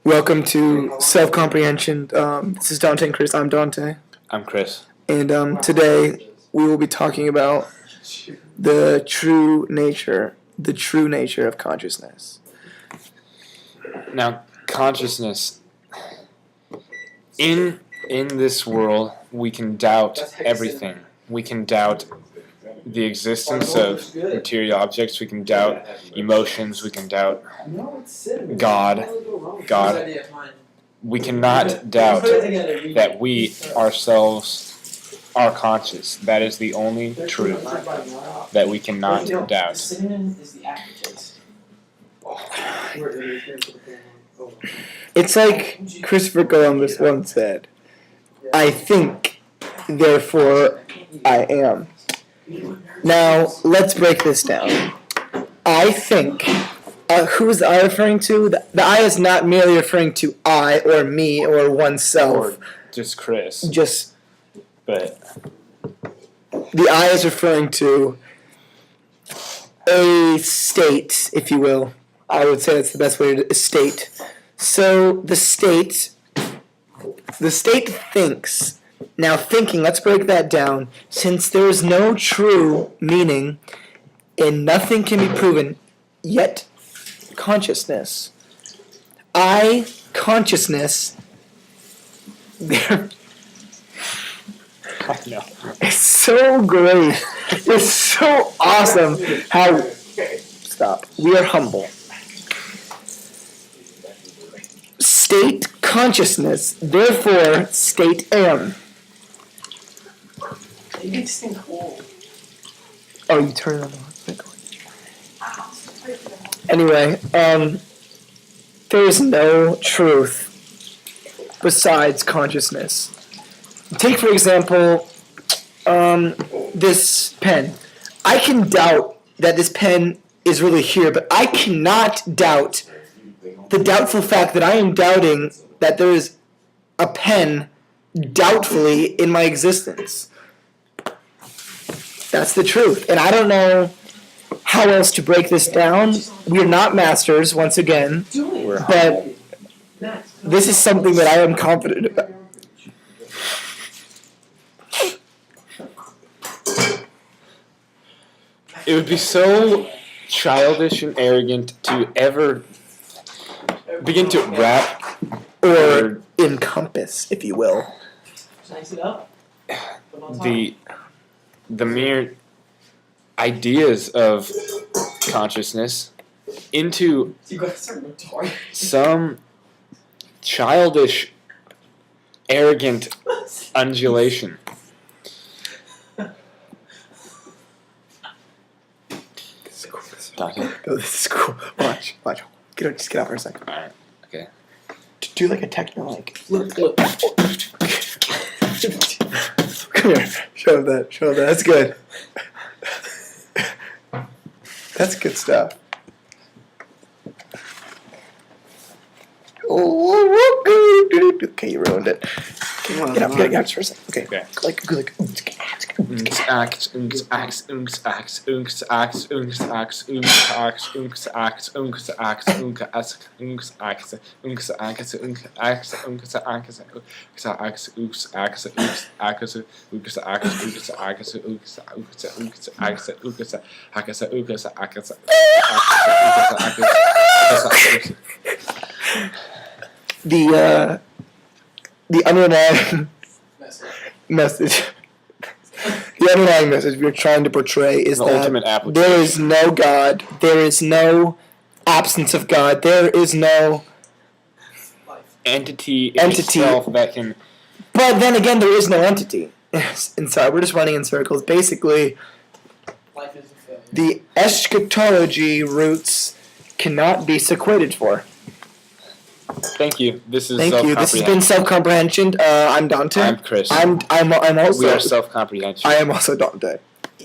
Welcome to self-comprehension. This is Dante and Chris. I'm Dante. I'm Chris. And today we will be talking about the true nature of consciousness. Now, consciousness. In this world, we can doubt everything. We can doubt the existence of material objects. We can doubt emotions. We can doubt God. We cannot doubt that we ourselves are conscious. That is the only truth that we cannot doubt. It's like Christopher Columbus once said, "I think, therefore I am." Now, let's break this down. I think. Who is the I referring to? The I is not merely referring to I or me or oneself. Or just Chris. But the I is referring to a state, if you will. I would say that's the best way to state. So the state thinks. Now thinking, let's break that down. Since there is no true meaning and nothing can be proven, yet consciousness. Consciousness. I know. It's so great. It's so awesome how. Stop. We are humble. State consciousness, therefore state am. You make this thing cool. Oh, you turn it on. Anyway, there is no truth besides consciousness. Take, for example, this pen. I can doubt that this pen is really here, but I cannot doubt the doubtful fact that I am doubting that there is a pen doubtfully in my existence. That's the truth. And I don't know how else to break this down. We're not masters, once again, but this is something that I am confident about. It would be so childish and arrogant to ever begin to wrap Or encompass, if you will. the mere ideas of consciousness into some childish, arrogant undulation. Talking. Oh, this is cool. Watch. Just get out for a second. Alright, okay. Do like a techno, like. Look. Come here. Show them that. That's good. That's good stuff. Okay, you ruined it. Get up for a second. Okay. Like. The underlying message. The underlying message we're trying to portray is the that ultimate application. There is no God. There is no absence of God. There is no entity itself that can. But then again, there is no entity inside. We're just running in circles. Basically, Life is a failure. the eschatology roots cannot be sequated for. Thank you. This is Thank you. This has been self-comprehension. I'm Dante. I'm Chris. I'm also. We are self-comprehension. I am also Dante.